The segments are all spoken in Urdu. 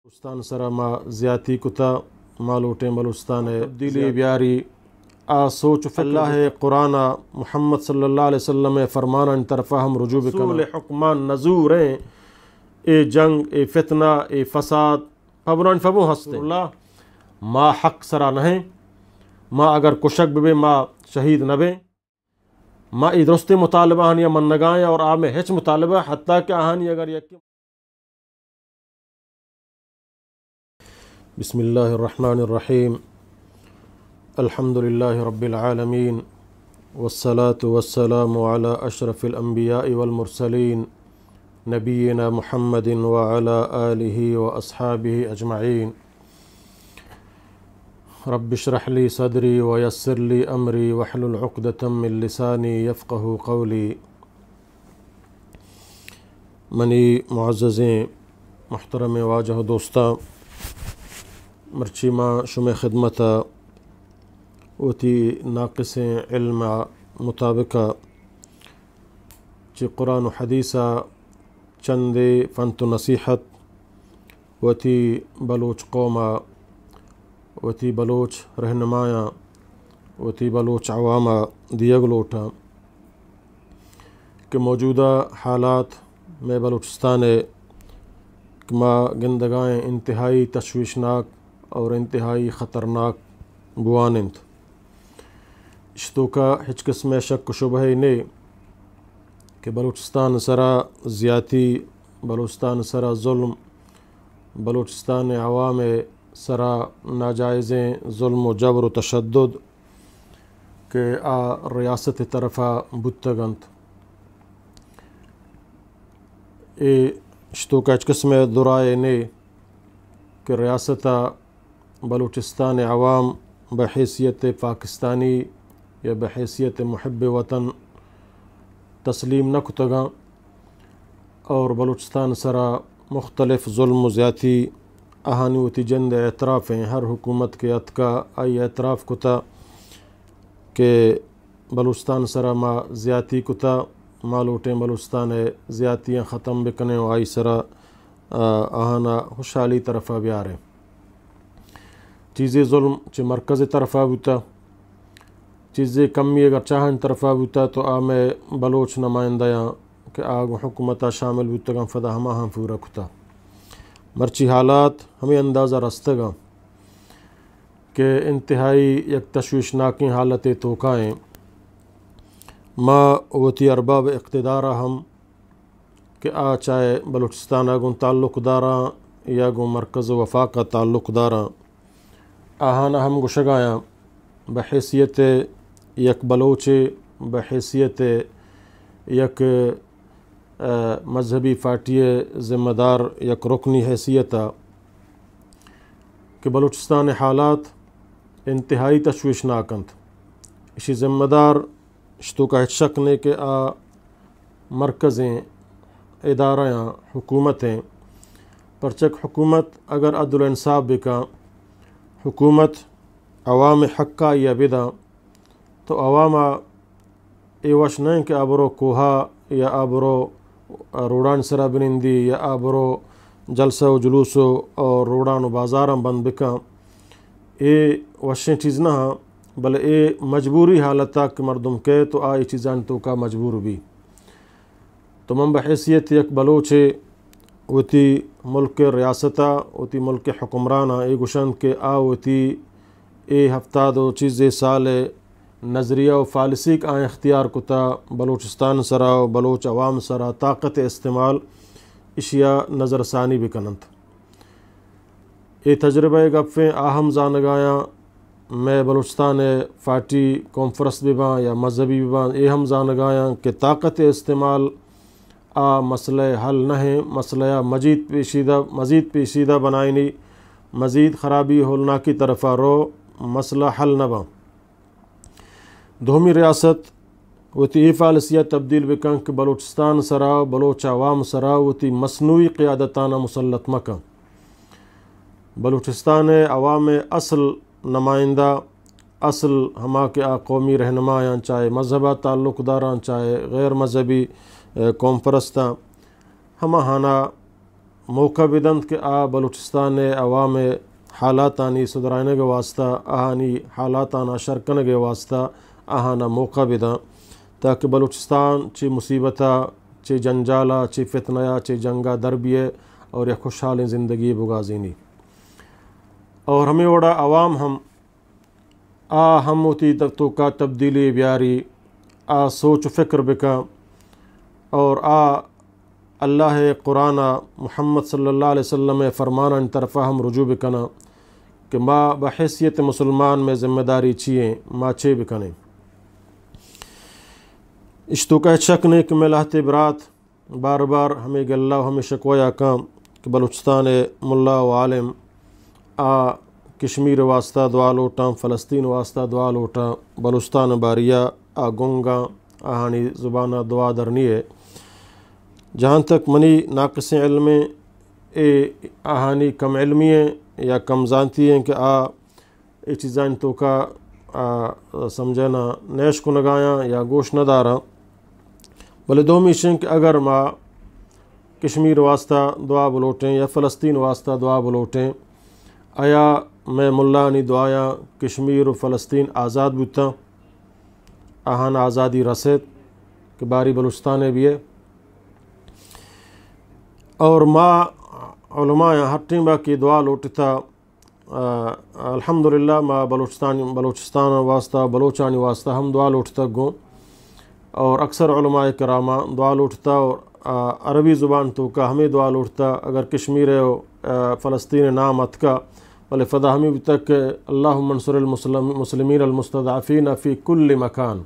بلوچستان سرا ما زیاتی کتا مالوٹیں بلوچستان تبدیلی بیاری آ سوچ اللہ قرآن محمد صلی اللہ علیہ وسلم فرمانا ان طرفہ ہم رجوع بکنا حکمان نزور ہیں اے جنگ اے فتنہ اے فساد فبران فبو ہستے اللہ ما حق سرا نہیں ما اگر کشک بے ما شہید نبے ما ای درست مطالبہ ہنی من نگائیں اور آ میں ہچ مطالبہ حتیٰ کہ آہانی اگر یکی بسم اللہ الرحمن الرحیم الحمد للہ رب العالمین والصلاة والسلام على اشرف الانبیاء والمرسلین نبینا محمد وعلى آلہ واصحابہ اجمعین رب اشرح لی صدری ویسر لی امری واحلل عقدۃ من لسانی یفقہ قولی منی معززیں محترم واجہ دوستاں مرچی ما شم خدمتا وتی ناقص علم مطابقہ چی قرآن و حدیثہ چند فنت نصیحت وتی بلوچ قوما وتی بلوچ رہنمایاں وتی بلوچ عوامہ دیگلوٹا کہ موجودہ حالات میں بلوچستان ما گندگائیں انتہائی تشویشناک اور انتہائی خطرناک بوانند اشتو کا ہچ قسم شک شبہ نے کہ بلوچستان سرا زیاتی بلوچستان سرا ظلم بلوچستان عوام سرا ناجائزیں ظلم و جبر و تشدد کہ آ ریاست طرفہ بتگنت اے اشتو کا ہچ قسم درائے نے کہ ریاستہ بلوچستان عوام بحیثیت پاکستانی یا بحیثیت محب وطن تسلیم نہ کتگاں اور بلوچستان سرا مختلف ظلم و زیاتی اہانی وتی جند اعتراف ہیں ہر حکومت کے اتکا آئی اعتراف کتا کہ بلوچستان سرا ما زیاتی کتا مالوٹیں بلوچستان زیاتیاں ختم بکنے و آئی سرا آہانا خوشحالی طرفہ بیارے چیزیں ظلم چی مرکز طرفہ بوتا چیزیں کمی اگر چاہن طرفہ بوتا تو میں بلوچ نمائندیاں کہ آگ حکومتہ شامل بوتا فدا ہما ہم پورا کتا مرچی حالات ہمیں اندازہ رستگا کہ انتہائی یک تشویشناکی حالت توقائیں ما وتی ارباب اقتدارہ ہم کہ چاہے بلوچستان گون تعلق داراں یا گو مرکز وفاق تعلق داراں آہانا ہم گشگایاں بحیثیت یک بلوچ بحیثیت یک مذہبی پارٹی ذمہ دار یک رکنی حیثیتا کہ بلوچستان حالات انتہائی تشویشناکند اسی ذمہ دار اشتو کا ہچ شک نے کہ مرکزیں ادارہ حکومتیں پرچک حکومت اگر عدل و انصاف بکا حکومت عوام حقہ یا بدا تو عوامہ ایوش نہیں کہ آبرو کوہا یا آبرو روڑان سرا بنندی یا آبرو جلسہ و جلوسو اور روڑان و بازارم بند بکا اے وشیں چیز نہ بل اے مجبوری حالتا کہ مردم کے تو آئی چیزان تو کا مجبور بھی تو من بحیثیت یک بلوچے وتی ملک ریاستہ وتی ملک حکمرانہ اے گشند کے وتی اے ہفتاد و چیز سال نظریہ و فالسیک اختیار کتا بلوچستان سرا و بلوچ عوام سرا طاقت استعمال اشیاء نظر ثانی بکنند اے تجربہ گپیں آہم زانگایاں میں بلوچستان فارٹی کانفرنس بباں یا مذہبی بباں اے ہم زانگایاں کہ طاقت استعمال مسئلہ حل نہیں مسئلہ مزید پیشیدہ بنائنی مزید خرابی ہولنا کی طرف رو مسئلہ حل نہ با دومی ریاست وتی فالسیہ تبدیل بکن کہ بلوچستان سرا بلوچ عوام سرا وتی مصنوعی قیادتانہ مسلط مکہ بلوچستان عوام اصل نمائندہ اصل ہما کے قومی رہنمایاں چاہے مذہبہ تعلق داراں چاہے غیر مذہبی قوم پرستاں ہما ہانا موقع بدند کہ آ بلوچستان عوام حالاتانی سدرائنے کے واسطہ آہانی حالاتانا شرکن کے واسطہ آہانا موقع بداں تاکہ بلوچستان چی مصیبتہ چی جنجالہ چی فتنہ چی جنگا دربیے اور یہ خوشحال زندگی بگازینی اور ہمیں وڑا عوام ہم ہوتی تو کا تبدیلی بیاری آ سوچ و فکر بکا اور اللہ قرآن محمد صلی اللہ علیہ وسلم فرمانا ان طرفہ ہم رجوع بکنا کہ ما بحیثیت مسلمان میں ذمہ داری چیئیں ما چھے بکنے اشتو کا شک نہیں کہ میں لاہتے برات بار بار ہمیں گلہ ہمیں شکویا کام کہ بلوچستان ملا و عالم کشمیر واسطہ دعا لوٹاں فلسطین واسطہ دعا لوٹاں بلوچستان باریہ گنگا آہانی زبانہ دعا درنی ہے جہاں تک منی ناقص علم آہانی کم علمی ہیں یا کم زانتی ہیں کہ یہ چیزیں تو کا سمجھنا نیش کو نگایاں یا گوش نہ داراں بلے دو میشن کہ اگر ما کشمیر واسطہ دعا بلوٹیں یا فلسطین واسطہ دعا بلوٹیں آیا میں ملانی دعایا کشمیر و فلسطین آزاد بوتا آہان آزادی رسید کہ باری بلوچستان بھی ہے اور ما علماء ہر ٹیم کی دعا لوٹتا الحمدللہ ما بلوچستان واسطہ بلوچانی واسطہ ہم دعا لوٹتا گوں اور اکثر علماء کرامہ دعا لوٹتا اور عربی زبان تو کا ہمیں دعا لوٹتا اگر کشمیر فلسطین نام اتکا بلے فدا ہمیں بھی تک اللہم انصر المسلمین المستضعفین فی کل مکان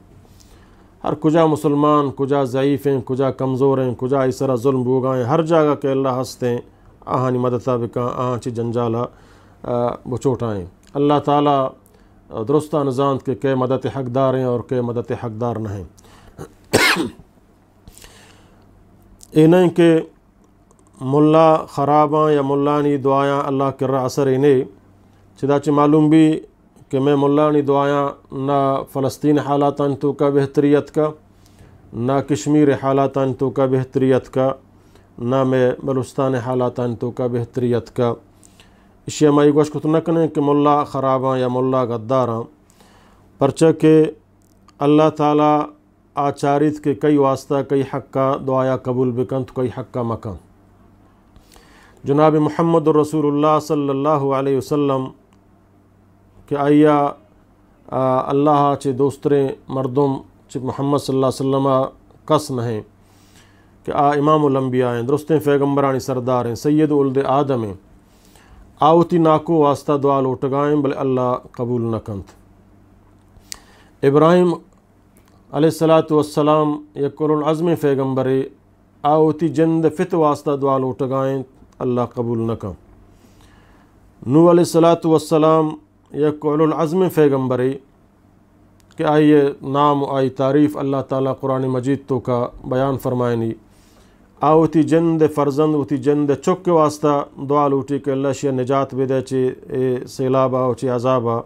ہر کجا مسلمان کجا ضعیف ہیں کجا کمزور ہیں کجا اس طرح ظلم بوگائیں ہر جگہ کے اللہ ہنستے آہانی مددہ بکا آہاں چی جنجالہ بچوٹائیں اللہ تعالیٰ درستہ نظام کے مدد حقدار ہیں اور کے مدد حقدار نہ ہیں اے نہیں کہ ملا خراباں یا ملانی دعایاں اللہ کر اثر انہیں چداچہ معلوم بھی کہ میں ملانی دعایاں نہ فلسطین حالاتاں تو کا بہتریت کا نہ کشمیر حالاتاں تو کا بہتریت کا نہ میں بلوچستان حالاتاں تو کا بہتریت کا اشیاء مائی گوش کت نہ کنے کہ ملا خراباں یا ملا غداراں پرچہ کہ اللہ تعالیٰ آچاریت کے کئی واسطہ کئی حق کا دعایا قبول بکن تو کئی حق کا مکان جناب محمد رسول اللہ صلی اللہ علیہ وسلم کہ آیا اللہ چے دوستریں مردم چے محمد صلی اللہ علیہ وسلم قسم ہیں کہ امام الانبیاء ہیں درستیں پیغمبرانی سردار ہیں سید ولد آدم ہیں آوتی ناکو واسطہ دعا لوٹگائیں بلے اللہ قبول نہ کنت ابراہیم علیہ السلام یک العظم پیغمبر آوتی جند فت واسطہ دعا لوٹگائیں اللہ قبول نہ کن نوح علیہ السلام یک العظم پیغمبری کہ آئیے نام آئی تعریف اللہ تعالیٰ قرآن مجید تو کا بیان فرمائنی آوتی جند فرزند وتی جند چک کے واسطہ دعا لوٹی کہ اللہ شیع نجات بدے چی سیلابا و چی عذابا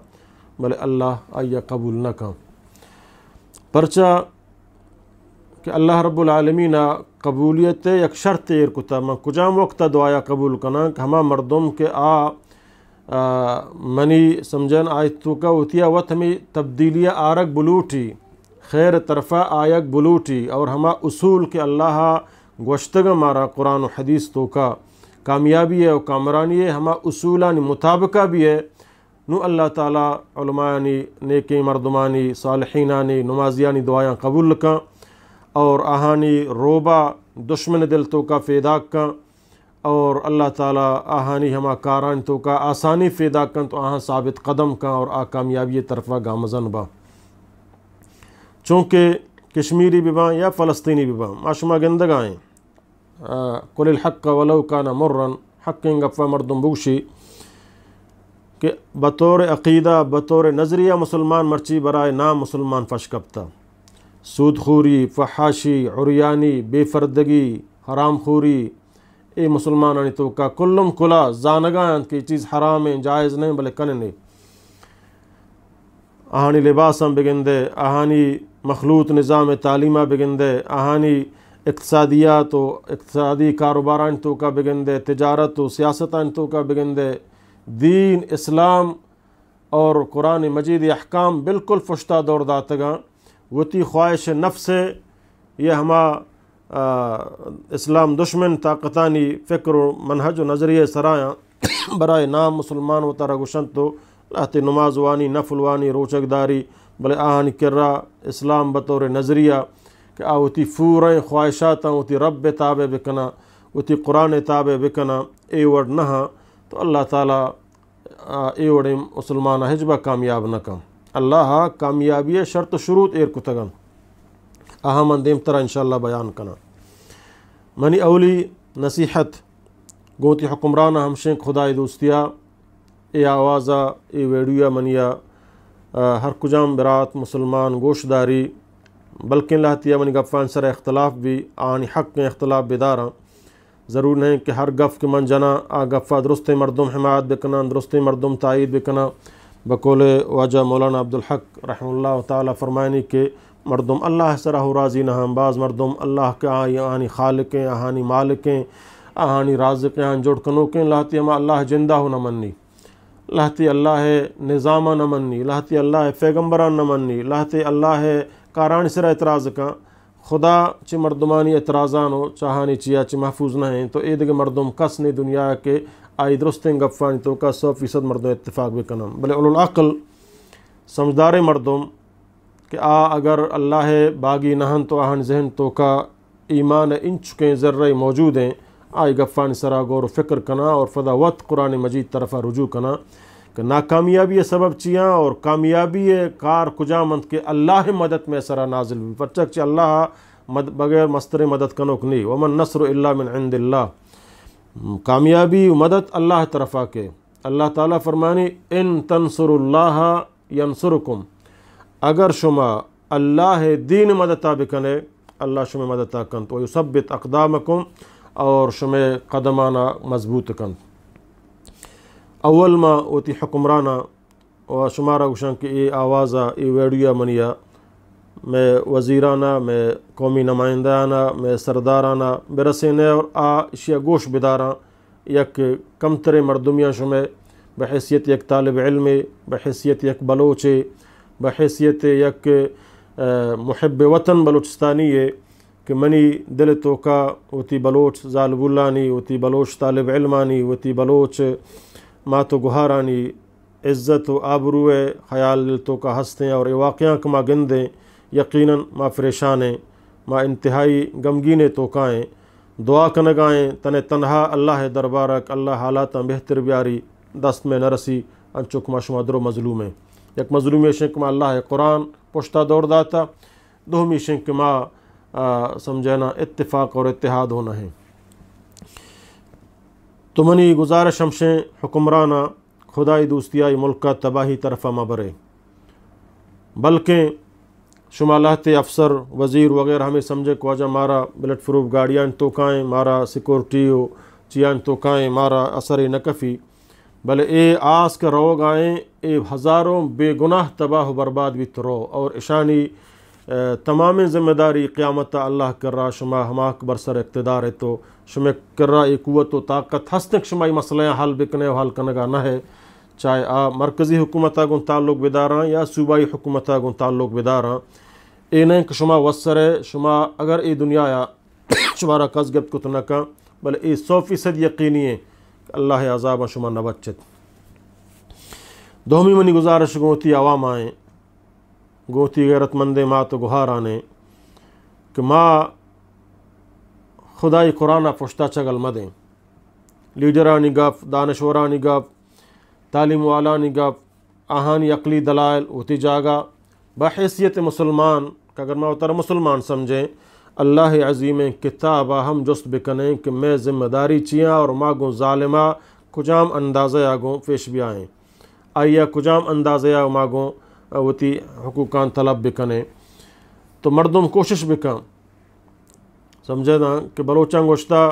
بلے اللہ آئیے قبول نہ کن پرچہ کہ اللہ رب العالمین قبولیت یک شرط ایر کتا من کجام وقت دعایا قبول کنا کہ ہما مردم کے منی سمجھن آیت تو کا ہوتیا وقت ہمیں تبدیلیہ آرک بلوٹی خیر طرفہ آیک بلوٹی اور ہما اصول کے اللہ گوشتگ مارا قرآن و حدیث تو کا کامیابی ہے و کامرانی ہے ہما اصولانی مطابقہ بھی ہے نو اللہ تعالیٰ علماءانی نیکی مردمانی صالحینانی نمازیانی دعایاں قبول کا اور آہانی روبا دشمن دل تو کا فیداک کا اور اللہ تعالیٰ آہانی ہما کاران تو کا آسانی فیداک کن تو آہاں ثابت قدم کا اور کامیابی طرفہ گامزن با چونکہ کشمیری بھی باں یا فلسطینی بھی باں معاشمہ گندگائیں قل الحق ولو کان مرن حق گفہ مردم بوشی کہ بطور عقیدہ بطور نظریہ مسلمان مرچی برائے نام مسلمان فشکبتا سود خوری فحاشی عریانی بے فردگی حرام خوری اے مسلمانانی تو کا کلم کلا زانگاں کی چیز حرام ہیں جائز نہیں بلے کنے آہانی لباساں بگندے آہانی مخلوط نظام تعلیمہ بگندے آہانی اقتصادیات و اقتصادی کاروباران تو کا بگندے، تجارت و سیاستان تو کا بگندے، دین اسلام اور قرآن مجید احکام بالکل فشتہ دور داتگاں وتی خواہش نفس یہ ہما اسلام دشمن طاقتانی فکر و منہج و نظریے سرایاں برائے نام مسلمان و ترہ گشن تو لہتی نماز وانی نفل وانی روچک داری بلے آہانی کرا اسلام بطور نظریہ کہ آوتی فوریں خواہشاتاں وتی رب تابع بکنا وتی قرآن تابع بکنا اے وڑ نہا تو اللہ تعالیٰ اے وڑ مسلمان حجبہ کامیاب نہ کم اللہ کامیابی شرط و شروط ایر کتگن اہم اندیم ترہ انشاءاللہ بیان کنا منی اولی نصیحت گوتی حکمرانہ ہمشیں خدای دوستیا اے آوازہ اے ویڈیو منیا ہر کجام برات مسلمان گوشداری بلکہ لہتیا منی گفان سر اختلاف بھی آنی حق کے اختلاف بیداراں ضرور نہیں کہ ہر گف کے من جنا آ گفا درست مردم حمایت بکنا درست مردم تائید بکنا بقول واجہ مولانا عبدالحق رحمہ اللہ تعالیٰ فرمائنی کہ مردم اللہ سرہ راضی نہ ہم بعض مردم اللہ کے آہانی خالقیں آہانی مالکیں آہانی رازقیں آہانی جوڑ کنوکیں لہتی ہما اللہ جندہ ہو نہ منی لہتی اللہ نظامہ نہ منی لہتی اللہ پیغمبران نہ منی لہتی اللہ کارانی سر اعتراض کا خدا چ مردمانی اعتراضان ہو چاہانی چیا چ محفوظ نہ ہیں تو اے دگے مردم کس نے دنیا کے آئی درستیں گفانی تو کا 100% مردم اتفاق بکنم بلے اولو العقل سمجھدار مردم کہ اگر اللہ باغی نہن تو آہن ذہن تو کا ایمان ان چکیں ذرے موجود ہیں آئی گفانی سرا غور و فکر کنا اور فدا وقت قرآن مجید طرفہ رجوع کنا کہ ناکامیابی سبب چیاں اور کامیابی کار کجامند کے اللہ مدد میں سرا نازل بھی پرچک چی اللہ بغیر مستر مدد کنوک نہیں ومن نصر الا من عند اللہ کامیابی و مدد اللہ طرفہ کے اللہ تعالیٰ فرمانی ان تنصر اللہ ینصرکم اگر شما اللہ دین مدد بکنے اللہ شما مدد کنت و یثبت اقدامکم اور شما قدمانا مضبوط کنت اول ما وتی حکمرانہ و شمارہ گوشن کہ ای آوازہ ای ویڈیو منیا میں وزیرانہ میں قومی نمائندانہ میں سردارانہ برسینے اور اشیاء گوش بداراں یک کمتر مردمیاں شمع بحیثیت یک طالب علم بحیثیت یک بلوچ بحیثیت یک محب وطن بلوچستانی کہ منی دل تو کا وتی بلوچ ظالب اللہانی وتی بلوچ طالب علمانی وتی بلوچ ما تو گہارانی عزت و آبرو خیال تو کا ہنستے اور واقعہ کما گندیں یقیناً ما پریشانیں ما انتہائی غمگین تو کائیں دعا کنگائیں تن تنہا اللہ دربارک اللہ حالات بہتر بیاری دست میں نرسی انچک ما شما درو مظلومیں یک مظلومی شنک ما اللہ قرآن پشتہ دور داتا دومی شنک ما سمجھنا اتفاق اور اتحاد ہونا ہے تو منی گزارش ہمشیں حکمرانہ خدای دوستیائی ملک کا تباہی طرفہ مبرے بلکہ شما لہتے افسر وزیر وغیرہ ہمیں سمجھے کو وجہ مارا بلٹ فروف گاڑیاں توکائیں مارا سیکورٹی و چیاں توکائیں مارا اثر نکفی بلے اے آس کے رو گائیں اے ہزاروں بے گناہ تباہ و برباد بھی ترو اور اشانی تمام ذمہ داری قیامت اللہ کر رہا شما ہماک برسر اقتدار ہے تو شما کر رہا ایک قوت و طاقت ہستک شمائی مسئلہ حل بکنے و حل کنگا نہ ہے چاہے مرکزی حکومتہ گن تعلق بداراں یا صوبائی حکومتہ گن تعلق بداراں اے نہیں کہ شما وسر ہے شما اگر ای دنیا یا شمارا قذگت کت نکا بلے ای 100% یقینی ہے کہ اللہ عذاب شما نہ بچت دومی منی گزارش گوتی عوام آئیں گوتی غیرت مند ماں تو گہارانے کہ ماں خدای قرآن پشتہ چگل مدیں لیڈرانی گپ دانشورانی گپ تعلیم والانی گپ آہانی عقلی دلائل ہوتی جاگا بحیثیت مسلمان کہ اگر میں اتر مسلمان سمجھیں اللہ عظیم کتاب ہم جست بکنے کہ میں ذمہ داری چیاں اور ماگوں ظالمہ کجام اندازہ آگوں پیش بھی آئیں آئیا کجام اندازہ ماگوں وتی حقوقان طلب بکنے تو مردم کوشش بکن سمجھے نا کہ بلوچاں گوشتہ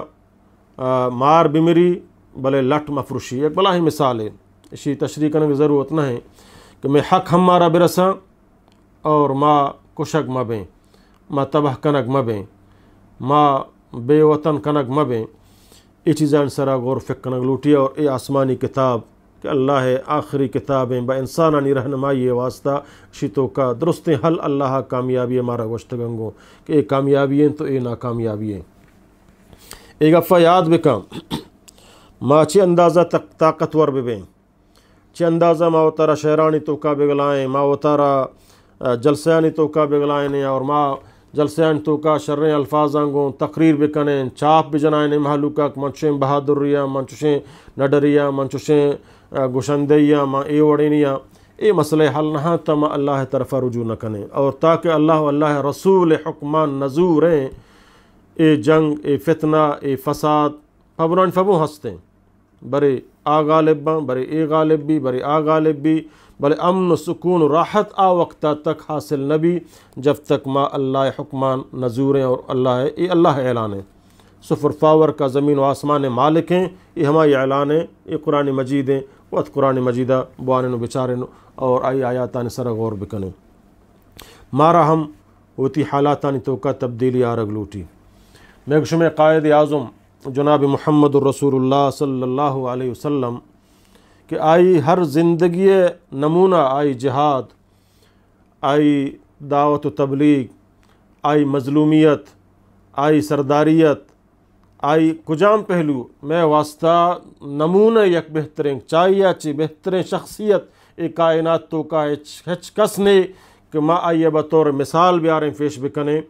مار بمری بلے لٹ مفروشی ایک بلا ہی مثال ہے اسی تشریح کرنے کی ضرورت نہ ہے کہ میں حق ہم مارا برساں اور ما کشک مبیں ما تباہ کنک مبیں ما بے وطن کنگ مبیں یہ چیزان سرا غور فکر کنگ لوٹی اور اے آسمانی کتاب کہ اللہ آخری کتابیں با انسانانی رہنمائی واسطہ شیتوں کا درست حل اللہ کامیابی ہمارا گوشت گنگوں کہ اے کامیابی ہیں تو اے ناکامیابی ہیں. ایک گفہ یاد بکم ما چی اندازہ طاقتور ببیں چی اندازہ ما وطارا شہرانی توکا بگلائیں ما وطارا جلسیانی توکا بگلائیں اور ما جلسیان توکا شریں الفاظاں تقریر بکنیں چاپ بجنائیں محلوکا منچوشیں بہادریاں منچوشیں نڈریاں منچوشیں گشندیاں ما اے وڑینیاں اے مسئلہ حل نہ تا ما اللہ طرف رجوع نہ کنے اور تاکہ اللہ رسول حکمان نزوریں اے جنگ اے فتنہ اے فساد فبران فبو ہنستے برے آ غالب برے اے غالب بھی برے آ غالب بھی بلے امن و سکون و راحت آ وقتہ تک حاصل نبی جب تک ما اللہ حکمان نزوریں اور اللہ اعلان ہے. صفر فاور کا زمین و آسمان مالک ہیں یہ ہماری اعلان ہے یہ قرآن مجید ہیں وقت قرآن مجیدہ بوانن و بچارن اور آئی آیاتان سر غور بکنے مارا ہم ہوتی حالاتانی توقع تبدیلی آرگ لوٹی. میگشم قائد اعظم جناب محمد الرسول اللہ صلی اللہ علیہ وسلم کہ آئی ہر زندگی نمونہ آئی جہاد آئی دعوت و تبلیغ آئی مظلومیت آئی سرداریت آئی کجام پہلو میں واسطہ نمونہ یک بہترین چاہیے چی بہترین شخصیت ایک کائنات تو کا ہچ کس نے کہ ما آئیے بطور مثال بیاریں پیش بکنے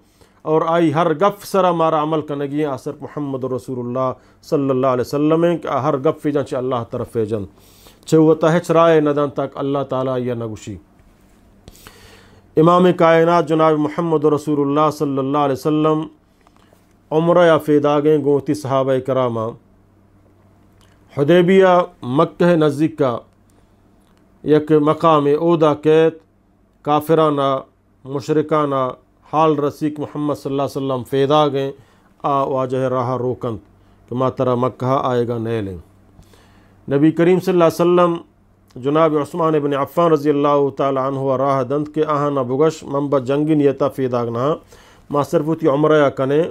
اور آئی ہر گف سرا مارا عمل کنگی اثر محمد رسول اللہ صلی اللہ علیہ وسلم کہ ہر گف فی جن چی اللہ طرف فی جن چھوتا ہچ رائے ندن تک اللہ تعالیٰ یا نگوشی. امام کائنات جناب محمد رسول اللہ صلی اللہ علیہ وسلم عمرہ یا فیداگیں گوتی صحابہ کرامہ حدیبیہ مکہ نزدیک کا یک مقام اودا قید کافرانہ مشرکانہ حال رسیق محمد صلی اللہ علیہ وسلم فیداگیں آ واجہ راہ روکن کہ ما ترہ مکہ آئے گا نیلیں. نبی کریم صلی اللہ علیہ وسلم جناب عثمان ابن عفان رضی اللہ تعالی عنہ راہ دند کے آہانا بگش منبع جنگی نیتا فیداگنا ما صرفوتی عمرہ یا کنے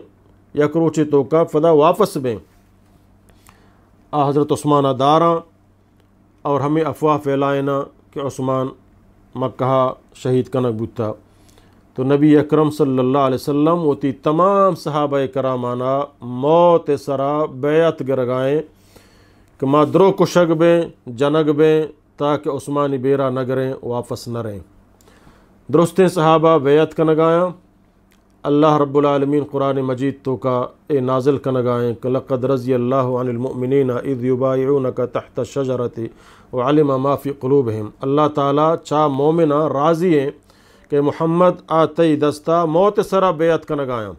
یا کروچی توکا فدا واپس بیں حضرت عثمانہ داراں اور ہمیں افواہ پھیلائنا کہ عثمان مکہ شہید کنک بوتا. تو نبی اکرم صلی اللہ علیہ وسلم ہوتی تمام صحابہ کرامانہ موت سرا بیعت گرگائیں کہ ما درو کشگ بیں جنگ بیں تاکہ عثمانی بیرا نگریں واپس نہ رہیں. درستیں صحابہ بیعت کنگایاں اللہ رب العالمین قرآن مجید تو کا اے نازل کنگائیں کہ لقد رضی اللہ عن المؤمنین اذ یبایعونک تحت الشجرۃ وعلم ما فی قلوبہم. اللہ تعالیٰ چا مومنہ راضی ہیں کہ محمد آتی دستہ موت سرا بیعت کنگایاں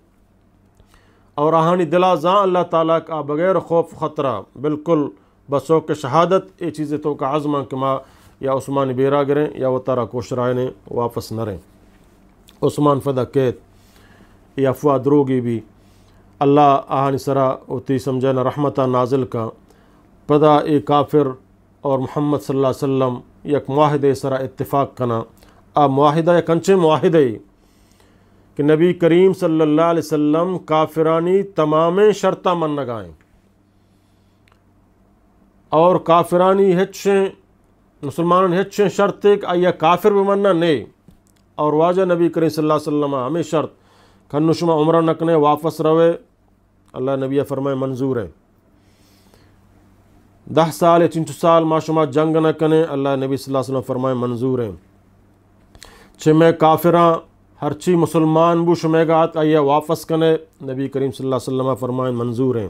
اور آہانی دلا زاں اللہ تعالیٰ کا بغیر خوف خطرہ بالکل بسوک شہادت یہ چیزیں تو کا عزمہ کہ ما یا عثمان بیرا گریں یا وہ تارا کوشرائیں واپس نہ رہیں. عثمان فدا قید یہ افواہ دروگی بھی اللہ آہانی سرا ہوتی سمجھنا رحمتہ نازل کا پدا اے کافر اور محمد صلی اللہ علیہ وسلم یک معاہدے سرا اتفاق کنا معاہدہ یا کنچے معاہدے کہ نبی کریم صلی اللہ علیہ وسلم کافرانی تمام شرطہ من نگائیں اور کافرانی ہچیں مسلمانوں ہچیں شرط کہ آیا کافر بمننا نہیں اور واجہ نبی کریم صلی اللہ علیہ وسلم ہمیں شرط کھنو شما عمرہ نکنے واپس روے اللہ نبی فرمائے منظور ہے. 10 سال یا 3 سال ما شما جنگ نکنے اللہ نبی صلی اللہ علیہ وسلم فرمائے منظور ہے. میں کافراں ہرچی مسلمان بو شمے گا آت آئیے واپس کنے نبی کریم صلی اللہ علیہ وسلم فرمائے منظور ہیں.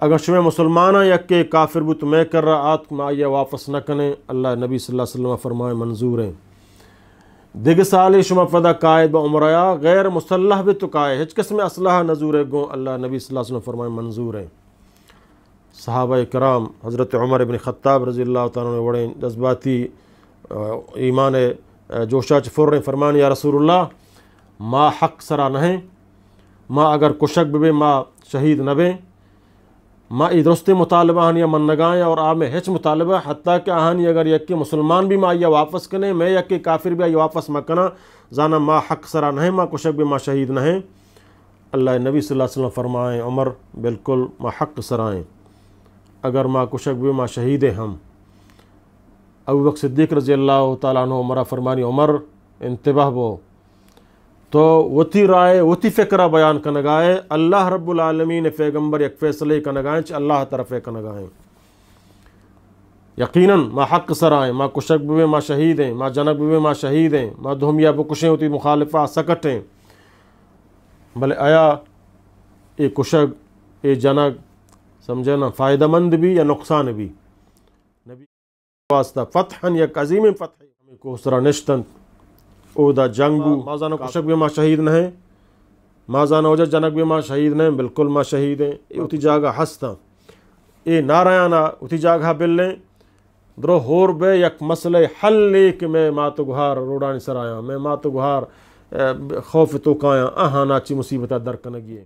اگر شمے مسلمانہ یک کے کافر بو تو میں کر رہا آت میں آئیے واپس نہ کنے اللہ نبی صلی اللہ علیہ وسلم فرمائے منظور ہیں. دیگ سالی شما فدا قائد با عمریا غیر مسلح بھی تو قائد ہچ قسم اسلحہ نظور گو اللہ نبی صلی اللہ علیہ وسلم فرمائے منظور ہیں. صحابہ کرام حضرت عمر ابن خطاب رضی اللہ تعالیٰ نے وڑیں جذباتی ایمان جوشا چفر فرمان یا رسول اللہ ما حق سرا نہیں ما اگر کشک بے ما شہید نہ بیں ما ای درست مطالبہ آہنی من نگائیں اور آپ میں ہچ مطالبہ حتیٰ کہ آہنی اگر یک مسلمان بھی ما آئیہ واپس کنے میں یک کافر بھی آئیہ واپس مکنا زانا ما حق سرا نہیں ما کشک بے ما شہید نہیں اللہ نبی صلی اللہ علیہ وسلم فرمائیں عمر بالکل ما حق سرائیں اگر ما کشک بھی ما شہید ہم. ابو بکر صدیق رضی اللہ تعالیٰ عنہ مرا فرمانی عمر انتباہ بو تو وتی رائے وتی فکرہ بیان کنگائے اللہ رب العالمین پیغمبر یک فیصلے کنگائیں چ اللہ طرف کنگائیں. یقیناً ما حق سرائیں ما کشک بھی ما شہید ہیں ما جنک بھی ما شہید ہیں ما دھومیا بکشیں ہوتی مخالفہ سکٹیں بھلے آیا اے کشک اے جنک سمجھے نا فائدہ مند بھی یا نقصان بھی. نبی واسطہ فتحاً یک عظیم فتح ہمیں کو سرا نشتن او دا جنگو مازانو کشک بھی ما شہید نہیں مازانو وجہ جنک بھی ما شہید نہیں بالکل ما شہید ہیں. اتی جاگہ ہستا اے نارایانا اتی جاگہ بلیں درو ہور بے یک مسئلہ حل لے کہ میں ماتو گہار روڑانی سرایا میں ماتو گہار خوف تو کایا آہاں ناچی مصیبتہ درکنگی ہے.